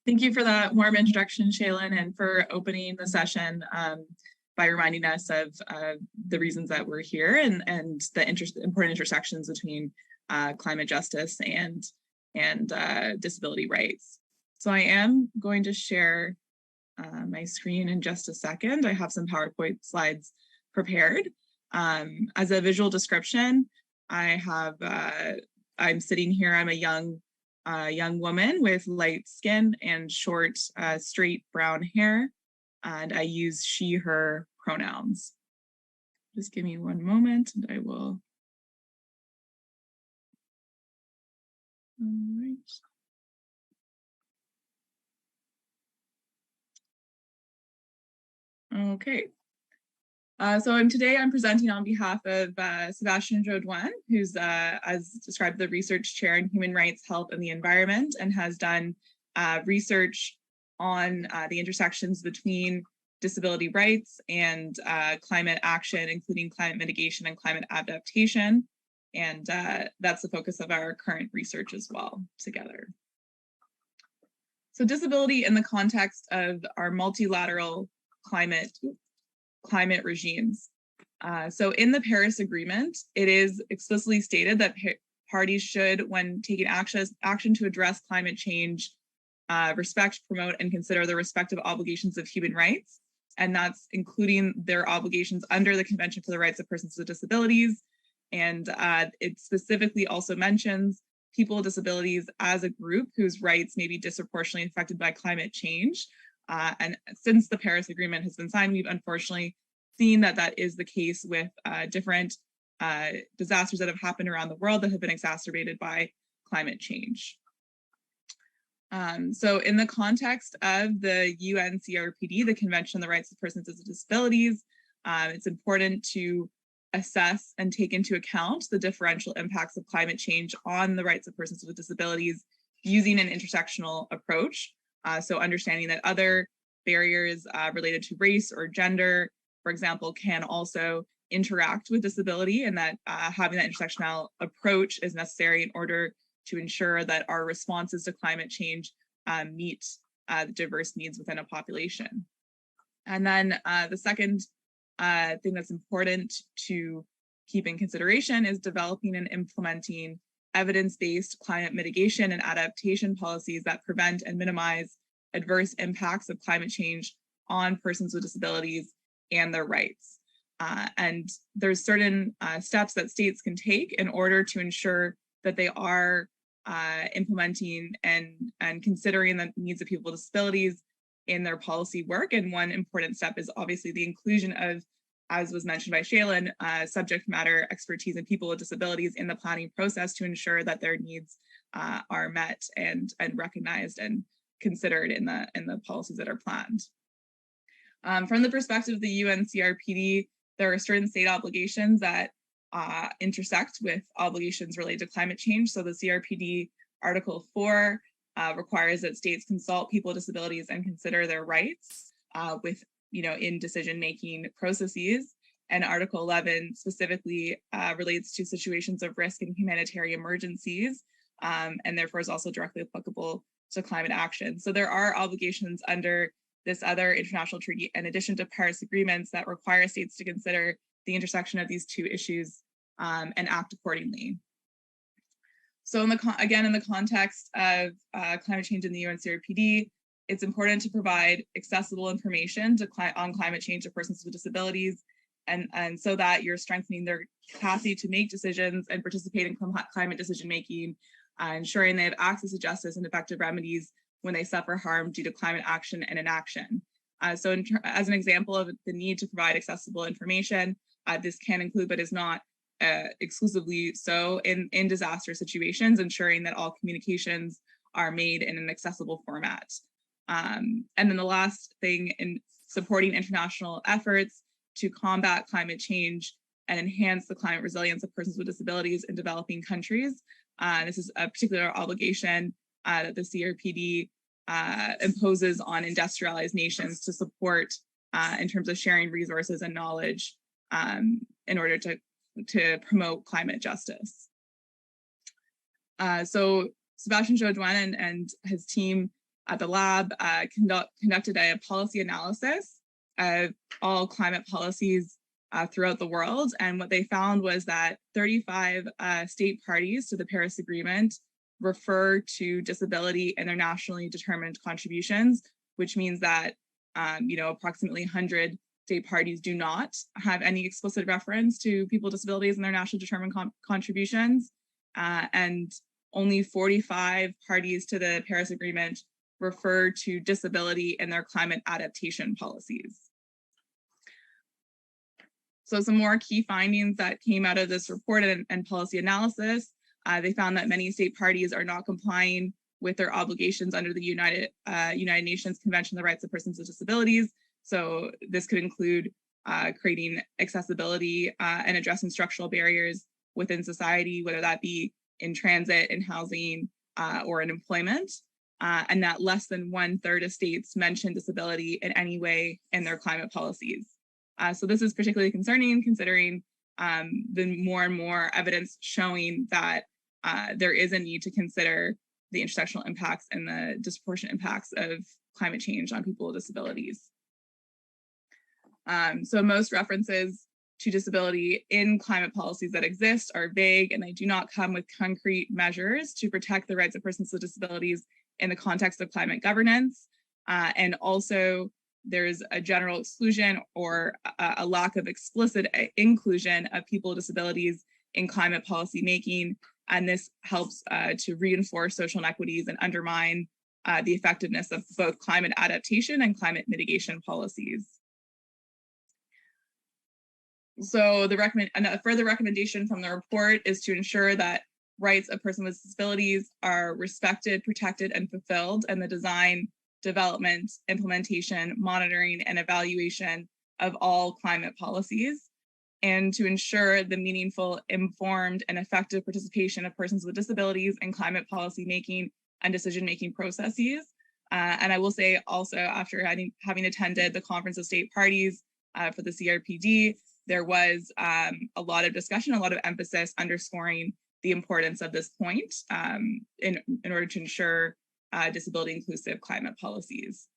Thank you for that warm introduction, Shaylin, and for opening the session by reminding us of the reasons that we're here and the important intersections between climate justice and disability rights. So I am going to share my screen in just a second. I have some PowerPoint slides prepared. As a visual description, I'm sitting here. I'm a young woman with light skin and short, straight brown hair, and I use she, her pronouns. Just give me one moment and I will. All right. Okay. So today I'm presenting on behalf of Sébastien Jodoin, who's, as described, the research chair in human rights, health, and the environment, and has done research on the intersections between disability rights and climate action, including climate mitigation and climate adaptation. And that's the focus of our current research as well together. So disability in the context of our multilateral climate regimes. So in the Paris Agreement, it is explicitly stated that parties should, when taking action to address climate change, respect, promote, and consider the respective obligations of human rights. And that's including their obligations under the Convention for the Rights of Persons with Disabilities. And it specifically also mentions people with disabilities as a group whose rights may be disproportionately affected by climate change. And since the Paris Agreement has been signed, we've unfortunately seen that that is the case with different disasters that have happened around the world that have been exacerbated by climate change. So in the context of the UN CRPD, the Convention on the Rights of Persons with Disabilities, it's important to assess and take into account the differential impacts of climate change on the rights of persons with disabilities using an intersectional approach. So understanding that other barriers related to race or gender, for example, can also interact with disability, and that having that intersectional approach is necessary in order to ensure that our responses to climate change meet the diverse needs within a population. And then the second thing that's important to keep in consideration is developing and implementing evidence-based climate mitigation and adaptation policies that prevent and minimize adverse impacts of climate change on persons with disabilities and their rights. And there's certain steps that states can take in order to ensure that they are implementing and considering the needs of people with disabilities in their policy work. And one important step is obviously the inclusion of, as was mentioned by Shaylin, subject matter expertise in people with disabilities in the planning process to ensure that their needs are met and recognized and considered in the policies that are planned. From the perspective of the UN CRPD, there are certain state obligations that intersect with obligations related to climate change. So the CRPD Article 4 requires that states consult people with disabilities and consider their rights in decision-making processes. And Article 11 specifically relates to situations of risk and humanitarian emergencies, and therefore is also directly applicable to climate action. So there are obligations under this other international treaty, in addition to Paris agreements, that require states to consider the intersection of these two issues and act accordingly. So in the context of climate change in the UN CRPD, it's important to provide accessible information on climate change to persons with disabilities, and so that you're strengthening their capacity to make decisions and participate in climate decision making, ensuring they have access to justice and effective remedies when they suffer harm due to climate action and inaction. So as an example of the need to provide accessible information, this can include, but is not exclusively so, in disaster situations, ensuring that all communications are made in an accessible format. And then the last thing, in supporting international efforts to combat climate change and enhance the climate resilience of persons with disabilities in developing countries. This is a particular obligation that the CRPD imposes on industrialized nations to support in terms of sharing resources and knowledge in order to promote climate justice. So Sébastien Jodoin and his team the lab conducted a policy analysis of all climate policies throughout the world. And what they found was that 35 state parties to the Paris Agreement refer to disability in their nationally determined contributions, which means that approximately 100 state parties do not have any explicit reference to people with disabilities in their nationally determined contributions. And only 45 parties to the Paris Agreement refer to disability in their climate adaptation policies. So some more key findings that came out of this report and policy analysis. They found that many state parties are not complying with their obligations under the United Nations Convention on the Rights of Persons with Disabilities. So this could include creating accessibility and addressing structural barriers within society, whether that be in transit, in housing, or in employment, and that less than 1/3 of states mention disability in any way in their climate policies. So this is particularly concerning considering the more and more evidence showing that there is a need to consider the intersectional impacts and the disproportionate impacts of climate change on people with disabilities. So most references to disability in climate policies that exist are vague, and they do not come with concrete measures to protect the rights of persons with disabilities in the context of climate governance. And also, there's a general exclusion or a lack of explicit inclusion of people with disabilities in climate policy making. And this helps to reinforce social inequities and undermine the effectiveness of both climate adaptation and climate mitigation policies. So a further recommendation from the report is to ensure that rights of persons with disabilities are respected, protected, and fulfilled in the design, development, implementation, monitoring, and evaluation of all climate policies, and to ensure the meaningful, informed, and effective participation of persons with disabilities in climate policy making and decision-making processes. And I will say also, after having attended the Conference of State Parties for the CRPD, there was a lot of discussion, a lot of emphasis underscoring the importance of this point in order to ensure disability inclusive climate policies.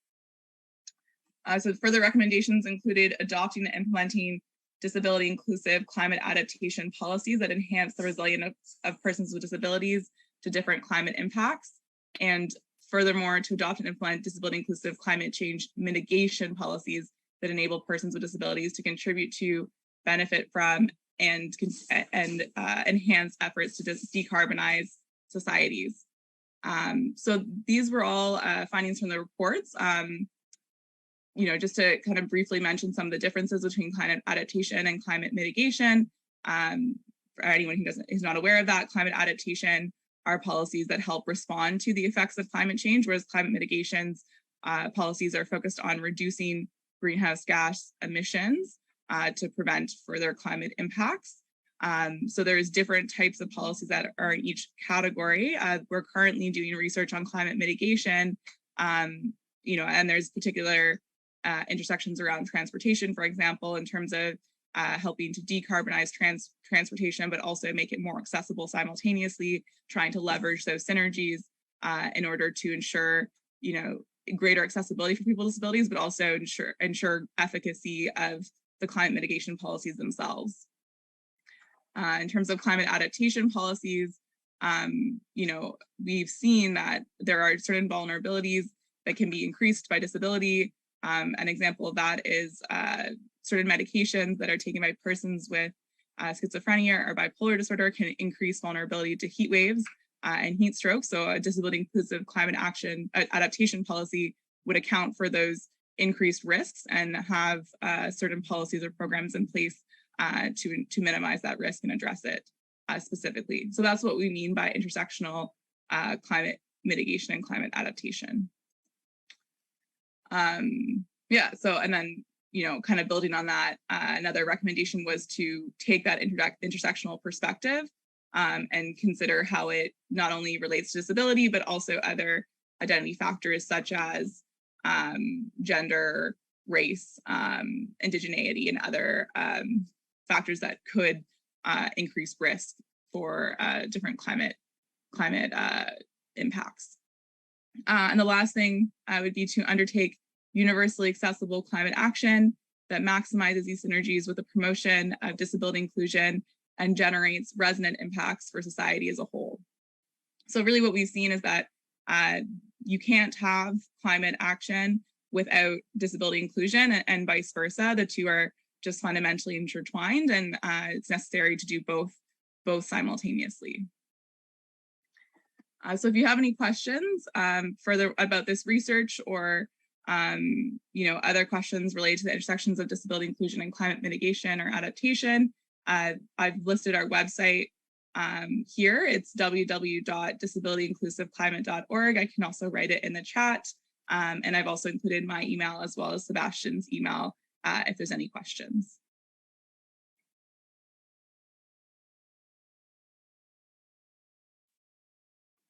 So further recommendations included adopting and implementing disability inclusive climate adaptation policies that enhance the resilience of persons with disabilities to different climate impacts, and furthermore to adopt and implement disability inclusive climate change mitigation policies that enable persons with disabilities to contribute to, benefit from, and enhance efforts to decarbonize societies. So these were all findings from the reports. Just to kind of briefly mention some of the differences between climate adaptation and climate mitigation. For anyone who is not aware of that, climate adaptation are policies that help respond to the effects of climate change, whereas climate mitigations policies are focused on reducing greenhouse gas emissions to prevent further climate impacts. So there's different types of policies that are in each category. We're currently doing research on climate mitigation, and there's particular intersections around transportation, for example, in terms of helping to decarbonize transportation, but also make it more accessible simultaneously, trying to leverage those synergies in order to ensure, greater accessibility for people with disabilities, but also ensure efficacy of the climate mitigation policies themselves. In terms of climate adaptation policies, we've seen that there are certain vulnerabilities that can be increased by disability. An example of that is certain medications that are taken by persons with schizophrenia or bipolar disorder can increase vulnerability to heat waves and heat stroke. So a disability inclusive climate adaptation policy would account for those increased risks and have certain policies or programs in place to minimize that risk and address it specifically. So that's what we mean by intersectional climate mitigation and climate adaptation. And then, kind of building on that, another recommendation was to take that intersectional perspective and consider how it not only relates to disability, but also other identity factors such as gender, race, indigeneity, and other factors that could increase risk for different climate impacts. And the last thing would be to undertake universally accessible climate action that maximizes these synergies with the promotion of disability inclusion and generates resonant impacts for society as a whole. So really what we've seen is that you can't have climate action without disability inclusion, and vice versa. The two are just fundamentally intertwined, and it's necessary to do both simultaneously. So if you have any questions further about this research, or other questions related to the intersections of disability inclusion and climate mitigation or adaptation, I've listed our website here. It's www.disabilityinclusiveclimate.org. I can also write it in the chat. And I've also included my email as well as Sebastian's email if there's any questions.